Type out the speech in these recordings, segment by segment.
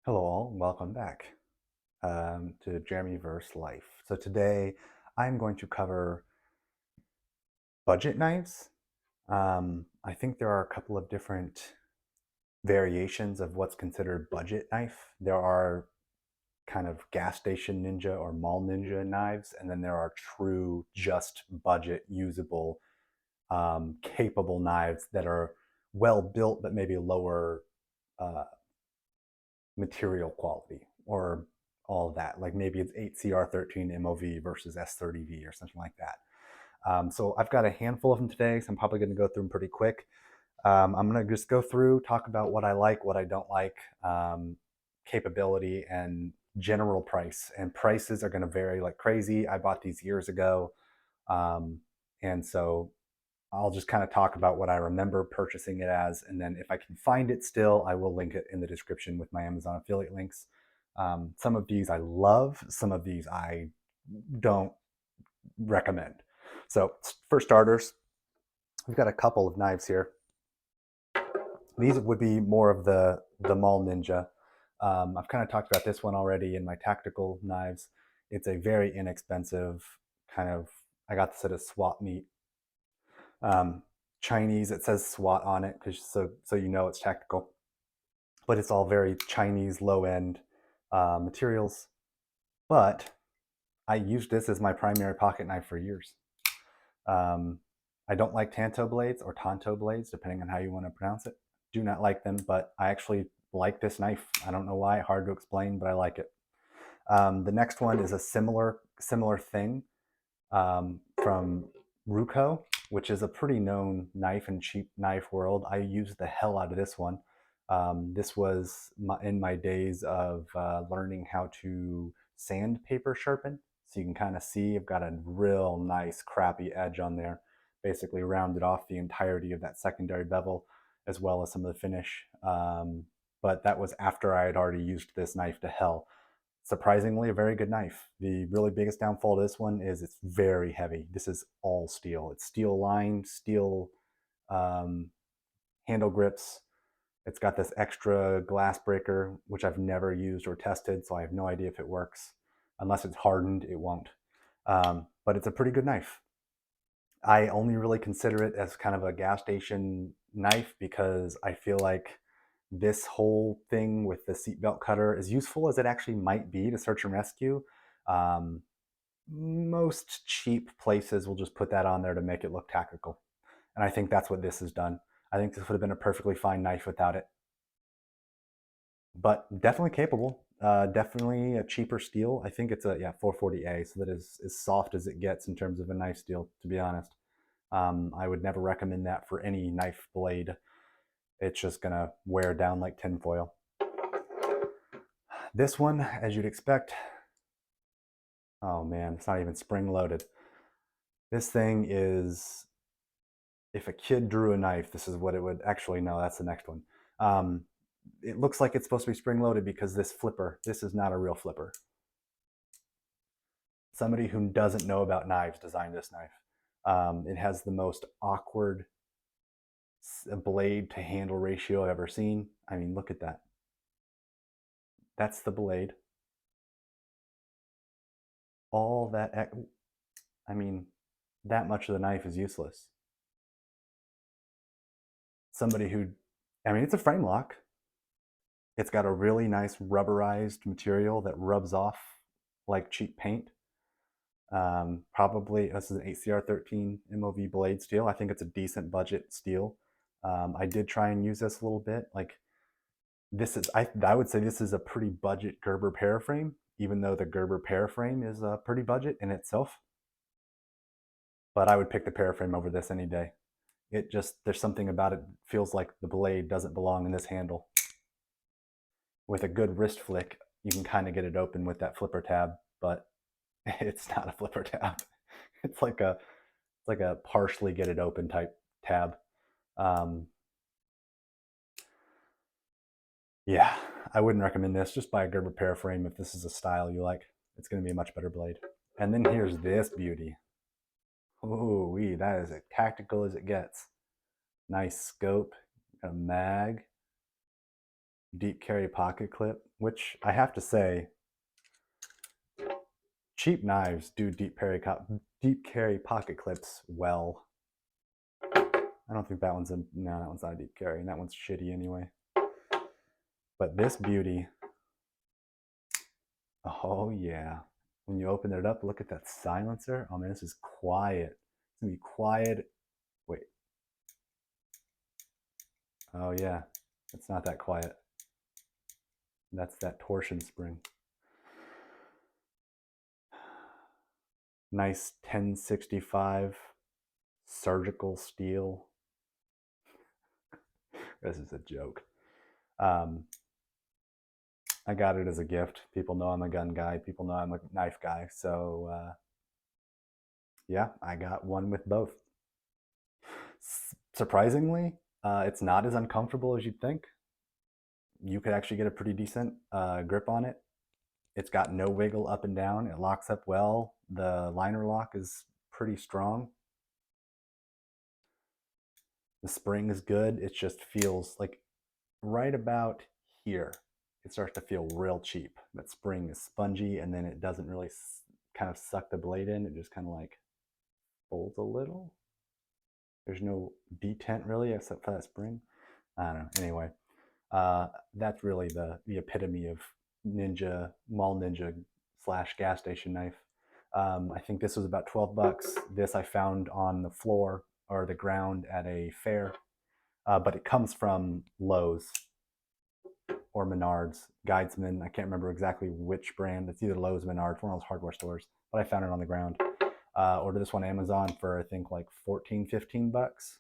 Hello all, welcome back to Jeremy vs. Life. So today I'm going to cover budget knives. I think there are a couple of different variations of what's considered budget knife. There are kind of gas station ninja or mall ninja knives, and then there are true just budget usable capable knives that are well built but maybe lower uh, material quality or all of that. Like maybe it's 8CR13 MOV versus S30V or something like that. So I've got a handful of them today, so I'm probably going to go through them pretty quick. I'm going to just go through, talk about what I like, what I don't like, capability, and general price. And prices are going to vary like crazy. I bought these years ago. Um, and so I'll just kind of talk about what I remember purchasing it as, and then if I can find it still, I will link it in the description with my Amazon affiliate links. Some of these I love, some of these I don't recommend. So for starters, we've got a couple of knives here. These would be more of the Mall Ninja. I've kind of talked about this one already in my tactical knives. It's a very inexpensive kind of, I got this at a swap meet. um, Chinese. It says SWAT on it because so you know it's tactical, but it's all very Chinese low end materials. But I used this as my primary pocket knife for years. Um, I don't like tanto blades or tanto blades, depending on how you want to pronounce it. Do not like them, but I actually like this knife. I don't know why, hard to explain, but I like it. The next one is a similar thing from Ruko, which is a pretty known knife and cheap knife world. I used the hell out of this one. This was in my days of learning how to sandpaper sharpen. So you can kind of see I've got a real nice crappy edge on there, basically rounded off the entirety of that secondary bevel, as well as some of the finish. But that was after I had already used this knife to hell. Surprisingly, a very good knife. The really biggest downfall to this one is it's very heavy. This is all steel. It's steel lined, steel um, handle grips. It's got this extra glass breaker, which I've never used or tested, so I have no idea if it works. Unless it's hardened, it won't. But it's a pretty good knife. I only really consider it as kind of a gas station knife because I feel like this whole thing with the seatbelt cutter, as useful as it actually might be to search and rescue, um, most cheap places will just put that on there to make it look tactical. And I think that's what this has done. I think this would have been a perfectly fine knife without it, but definitely capable. Definitely a cheaper steel. I think it's a 440A, so that is as soft as it gets in terms of a knife steel, to be honest. I would never recommend that for any knife blade. It's just gonna wear down like tinfoil. This one, as you'd expect, oh man, it's not even spring loaded. This thing is, if a kid drew a knife, this is what it would actually, no, that's the next one. It looks like it's supposed to be spring loaded because this flipper, this is not a real flipper. Somebody who doesn't know about knives designed this knife. It has the most awkward blade to handle ratio I've ever seen. I mean, look at that. That's the blade. All that, I mean, that much of the knife is useless. Somebody who, I mean, it's a frame lock. It's got a really nice rubberized material that rubs off like cheap paint. Probably, this is an 8CR13 MOV blade steel. I think it's a decent budget steel. I did try and use this a little bit. Like this is, I would say this is a pretty budget Gerber paraframe, even though the Gerber paraframe is a pretty budget in itself. But I would pick the paraframe over this any day. It just, there's something about it, feels like the blade doesn't belong in this handle. With a good wrist flick, you can kind of get it open with that flipper tab, but it's not a flipper tab. It's like a partially get it open type tab. Um, yeah, I wouldn't recommend this. Just buy a Gerber paraframe if this is a style you like. It's going to be a much better blade. And then here's this beauty. Ooh, that is as tactical as it gets. Nice scope, got a mag, deep carry pocket clip, which I have to say, cheap knives do deep carry pocket clips well. I don't think that one's no, that one's not a deep carry, and that one's shitty anyway. But this beauty, oh yeah. When you open it up, look at that silencer. Oh man, this is quiet. It's gonna be quiet. Wait. Oh yeah, it's not that quiet. That's that torsion spring. Nice 1065 surgical steel. This is a joke. I got it as a gift. People know I'm a gun guy. People know I'm a knife guy. So yeah, I got one with both. Surprisingly, it's not as uncomfortable as you'd think. You could actually get a pretty decent grip on it. It's got no wiggle up and down. It locks up well. The liner lock is pretty strong. The spring is good. It just feels like right about here, it starts to feel real cheap. That spring is spongy, and then it doesn't really kind of suck the blade in. It just kind of like folds a little. There's no detent really except for that spring. I don't know. Anyway, that's really the epitome of ninja, mall ninja / gas station knife. I think this was about 12 bucks. This I found on the floor or the ground at a fair, but it comes from Lowe's or Menards, Guidesman. I can't remember exactly which brand. It's either Lowe's, Menards, one of those hardware stores, but I found it on the ground. Ordered this one on Amazon for I think like 14, 15 bucks.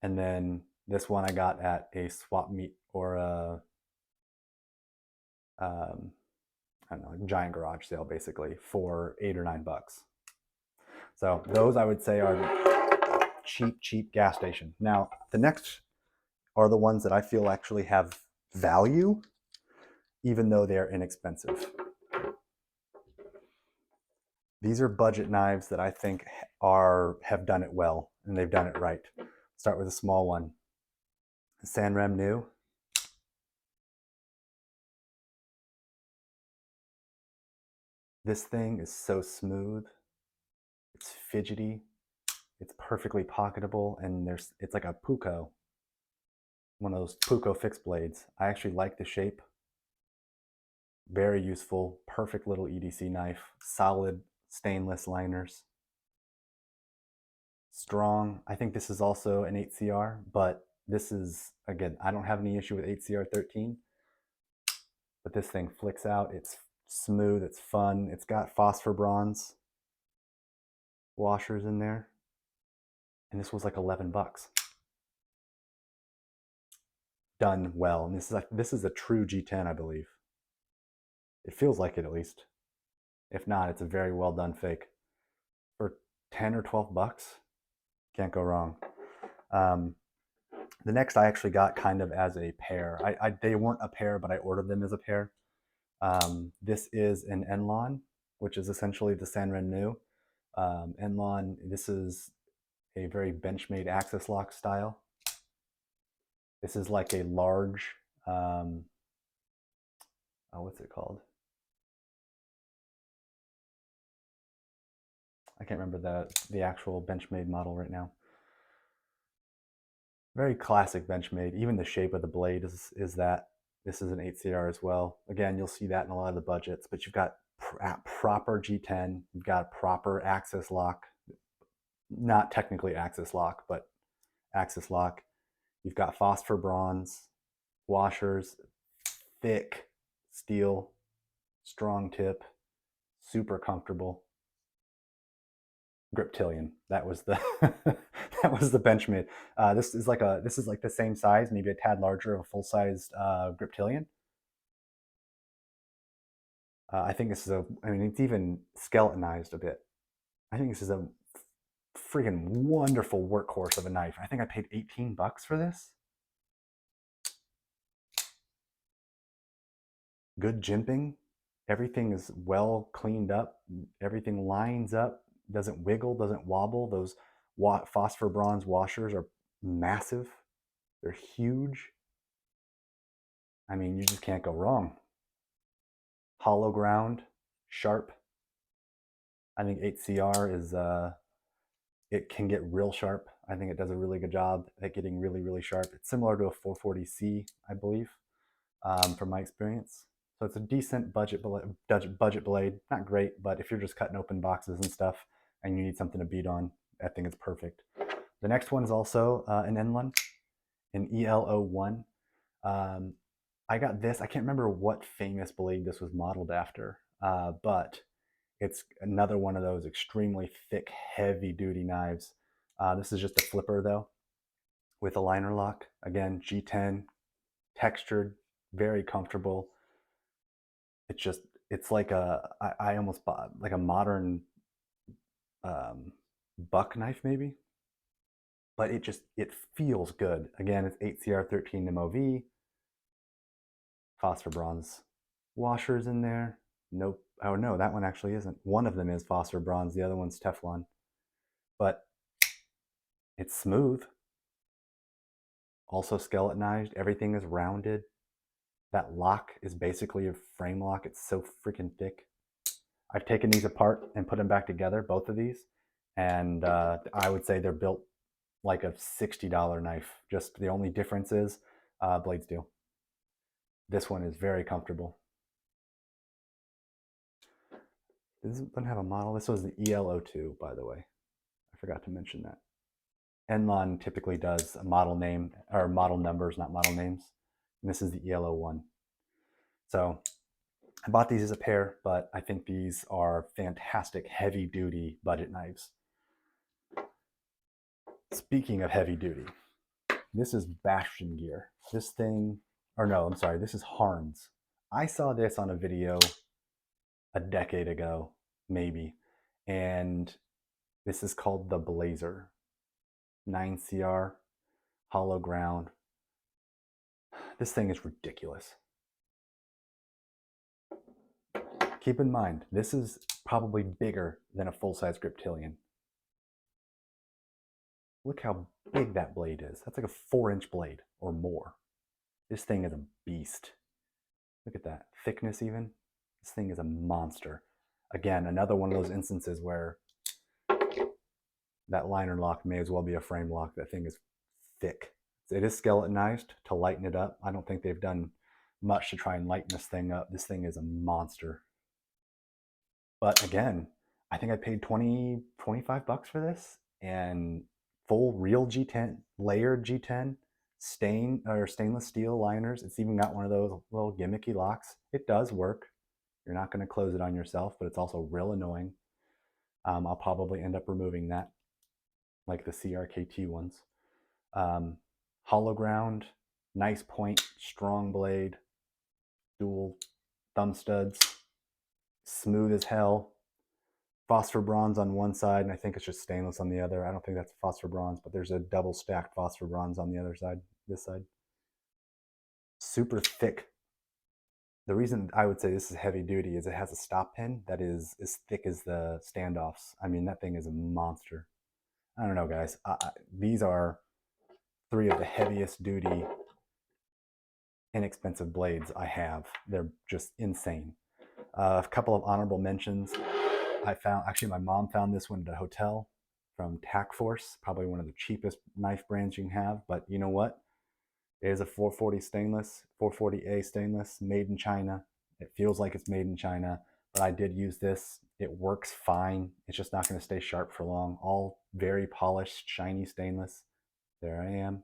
And then this one I got at a swap meet or a I don't know, giant garage sale basically for 8 or 9 bucks. So those I would say are cheap gas station. Now the next are the ones that I feel actually have value, even though they're inexpensive. These are budget knives that I think have done it well, and they've done it right. Start with a small one. Sanrem New. This thing is so smooth. It's fidgety. It's perfectly pocketable, and it's like a Puko, one of those Puko fixed blades. I actually like the shape. Very useful, perfect little EDC knife, solid stainless liners. Strong. I think this is also an 8CR, but this is, again, I don't have any issue with 8CR13, but this thing flicks out. It's smooth, it's fun. It's got phosphor bronze washers in there. And this was like 11 bucks. Done well. And this is a true G10, I believe. It feels like it at least. If not, it's a very well done fake. For 10 or 12 bucks, can't go wrong. The next I actually got kind of as a pair. They weren't a pair, but I ordered them as a pair. This is an Enlon, which is essentially the Sanren New. Enlon, this is a very Benchmade axis lock style. This is like a large, what's it called? I can't remember the actual Benchmade model right now. Very classic Benchmade. Even the shape of the blade is that. This is an 8CR as well. Again, you'll see that in a lot of the budgets, but you've got proper G10, you've got proper axis lock, not technically axis lock, but axis lock. You've got phosphor bronze washers, thick steel, strong tip, super comfortable. Griptilian. That was the that was the Benchmade. This is like the same size, maybe a tad larger of a full sized Griptilian. I think this is I mean, it's even skeletonized a bit. I think this is a freaking wonderful workhorse of a knife. I think I paid 18 bucks for this. Good jimping. Everything is well cleaned up. Everything lines up, doesn't wiggle, doesn't wobble. Those phosphor bronze washers are massive. They're huge. I mean, you just can't go wrong. Hollow ground, sharp. I think 8CR is, it can get real sharp. I think it does a really good job at getting really, really sharp. It's similar to a 440C, I believe, from my experience. So it's a decent budget blade. Not great, but if you're just cutting open boxes and stuff and you need something to beat on, I think it's perfect. The next one is also an N1, an EL01. I got this. I can't remember what famous blade this was modeled after, but it's another one of those extremely thick, heavy-duty knives. This is just a flipper, though, with a liner lock. Again, G10, textured, very comfortable. It's just, it's like I almost bought like a modern buck knife, maybe. But it feels good. Again, it's 8CR13 MOV, phosphor bronze washers in there. Nope. Oh no, that one actually isn't. One of them is phosphor bronze, the other one's Teflon. But it's smooth. Also skeletonized. Everything is rounded. That lock is basically a frame lock. It's so freaking thick. I've taken these apart and put them back together, both of these, and I would say they're built like a $60 knife. Just the only difference is blade steel. This one is very comfortable. This doesn't have a model. This was the EL02, by the way. I forgot to mention that. Enlon typically does a model name, or model numbers, not model names. And this is the EL01. So I bought these as a pair, but I think these are fantastic heavy-duty budget knives. Speaking of heavy duty, this is Bastion Gear. This thing, or no, I'm sorry, this is Harns. I saw this on a video a decade ago, maybe, and this is called the Blazer. 9CR, hollow ground. This thing is ridiculous. Keep in mind, this is probably bigger than a full-size Griptilian. Look how big that blade is. That's like a 4-inch blade or more. This thing is a beast. Look at that thickness even. This thing is a monster. Again, another one of those instances where that liner lock may as well be a frame lock. That thing is thick. It is skeletonized to lighten it up. I don't think they've done much to try and lighten this thing up. This thing is a monster. But again, I think I paid 20, 25 bucks for this, and full real G10, layered G10, stainless steel liners. It's even got one of those little gimmicky locks. It does work. You're not going to close it on yourself, but it's also real annoying. I'll probably end up removing that, like the CRKT ones. Hollow ground, nice point, strong blade, dual thumb studs, smooth as hell. Phosphor bronze on one side, and I think it's just stainless on the other. I don't think that's phosphor bronze, but there's a double stacked phosphor bronze on the other side, this side. Super thick. The reason I would say this is heavy duty is it has a stop pin that is as thick as the standoffs. I mean, that thing is a monster. I don't know, guys. These are 3 of the heaviest duty, inexpensive blades I have. They're just insane. A couple of honorable mentions. I found, actually, my mom found this one at a hotel from Tac Force, probably one of the cheapest knife brands you can have. But you know what? It is a 440 stainless, 440A stainless, made in China. It feels like it's made in China, but I did use this. It works fine. It's just not going to stay sharp for long. All very polished, shiny stainless. There I am.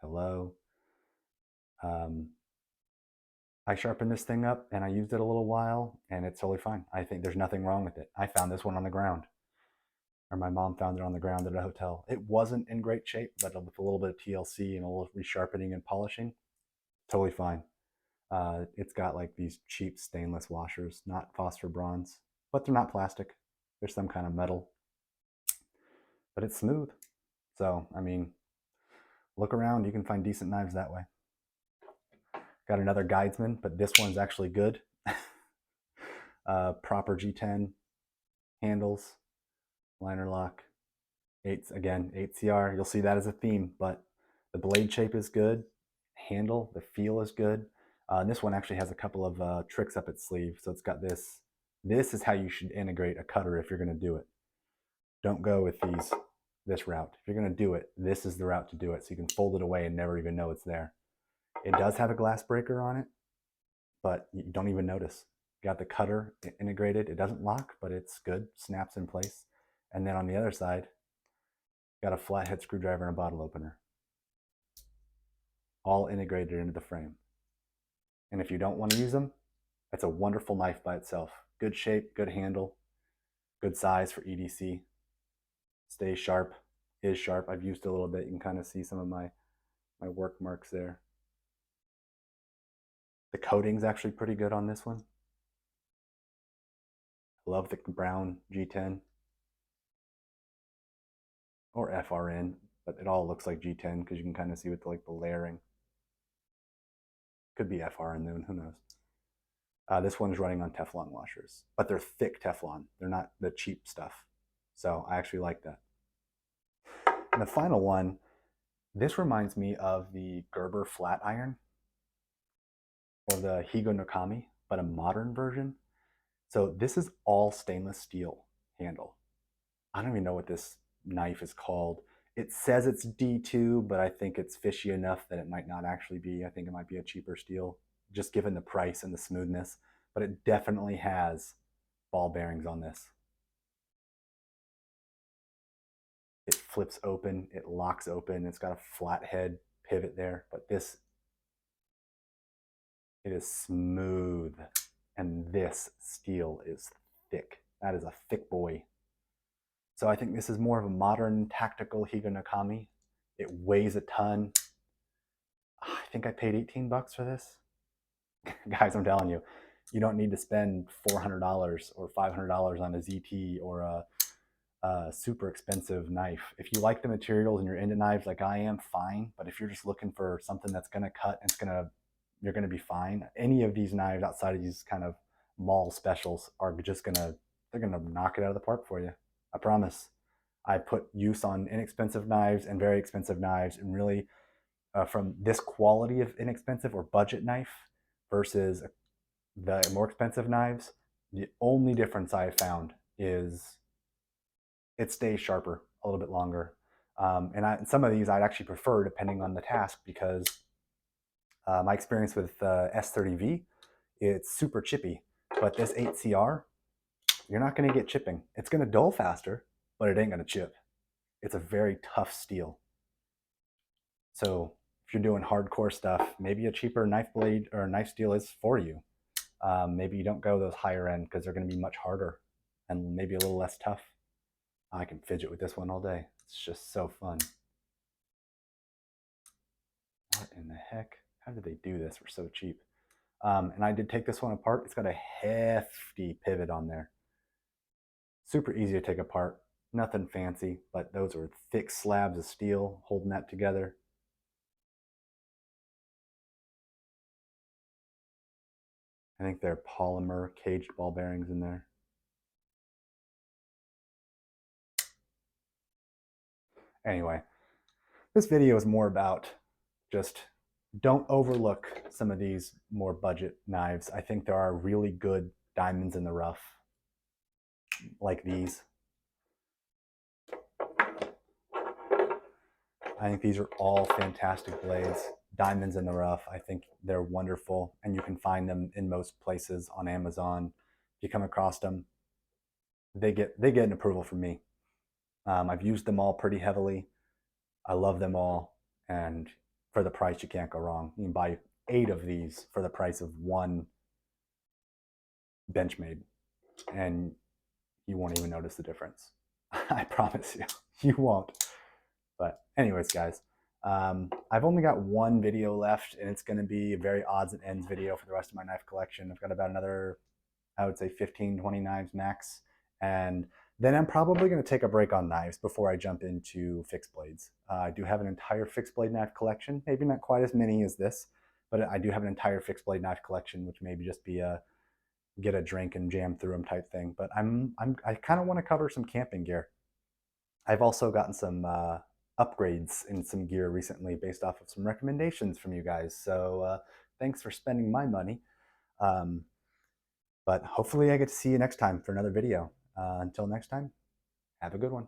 Hello. I sharpened this thing up and I used it a little while and it's totally fine. I think there's nothing wrong with it. I found this one on the ground, or my mom found it on the ground at a hotel. It wasn't in great shape, but with a little bit of TLC and a little resharpening and polishing, totally fine. It's got like these cheap stainless washers, not phosphor bronze, but they're not plastic. There's some kind of metal, but it's smooth. So, I mean, look around, you can find decent knives that way. Got another Guidesman, but this one's actually good. Proper G10 handles, liner lock, again, 8CR. You'll see that as a theme, but The blade shape is good. Handle, the feel is good. And this one actually has a couple of tricks up its sleeve. So it's got this. This is how you should integrate a cutter if you're going to do it. Don't go with this route. If you're going to do it, this is the route to do it. So you can fold it away and never even know it's there. It does have a glass breaker on it, but you don't even notice. Got the cutter integrated. It doesn't lock, but it's good. Snaps in place. And then on the other side, got a flathead screwdriver and a bottle opener. All integrated into the frame. And if you don't want to use them, it's a wonderful knife by itself. Good shape, good handle, good size for EDC. Stays sharp, is sharp. I've used it a little bit. You can kind of see some of my work marks there. The coating's actually pretty good on this one. I love the brown G10 or FRN, but it all looks like G10 because you can kind of see with the layering. Could be FRN though, who knows. This one is running on Teflon washers, but they're thick Teflon. They're not the cheap stuff. So I actually like that. And the final one, this reminds me of the Gerber flat iron or the Higo no Kami, but a modern version. So this is all stainless steel handle. I don't even know what this knife is called. It says it's D2, but I think it's fishy enough that it might not actually be. I think it might be a cheaper steel, just given the price and the smoothness. But it definitely has ball bearings on this. It flips open, it locks open, it's got a flat head pivot there, but this, it is smooth, and this steel is thick. That is a thick boy. So I think this is more of a modern tactical Higo no Kami. It weighs a ton. I think I paid 18 bucks for this. Guys, I'm telling you, you don't need to spend $400 or $500 on a ZT or a super expensive knife. If you like the materials and you're into knives like I am, fine. But if you're just looking for something that's going to cut and you're going to be fine. Any of these knives outside of these kind of mall specials are just they're going to knock it out of the park for you. I promise. I put use on inexpensive knives and very expensive knives, and really from this quality of inexpensive or budget knife versus the more expensive knives, the only difference I have found is it stays sharper a little bit longer. And some of these I'd actually prefer depending on the task, because my experience with S30V, it's super chippy. But this 8CR, you're not going to get chipping. It's going to dull faster, but it ain't going to chip. It's a very tough steel. So if you're doing hardcore stuff, maybe a cheaper knife blade or knife steel is for you. Maybe you don't go those higher end because they're going to be much harder and maybe a little less tough. I can fidget with this one all day. It's just so fun. What in the heck? How did they do this for so cheap? And I did take this one apart. It's got a hefty pivot on there. Super easy to take apart. Nothing fancy, but those are thick slabs of steel holding that together. I think they're polymer caged ball bearings in there. Anyway, this video is more about just don't overlook some of these more budget knives. I think there are really good diamonds in the rough, like these. I think these are all fantastic blades. Diamonds in the rough. I think they're wonderful, and you can find them in most places on Amazon. If you come across them, they get an approval from me. I've used them all pretty heavily. I love them all, and for the price, you can't go wrong. You can buy 8 of these for the price of one Benchmade, and you won't even notice the difference. I promise you, you won't. But anyways, guys, I've only got one video left, and it's going to be a very odds and ends video for the rest of my knife collection. I've got about another, I would say 15, 20 knives max. And then I'm probably going to take a break on knives before I jump into fixed blades. I do have an entire fixed blade knife collection, maybe not quite as many as this, but I do have an entire fixed blade knife collection, which maybe just be a get a drink and jam through them type thing. But I kind of want to cover some camping gear. I've also gotten some upgrades in some gear recently based off of some recommendations from you guys. So thanks for spending my money. Um, but hopefully I get to see you next time for another video. Until next time, have a good one.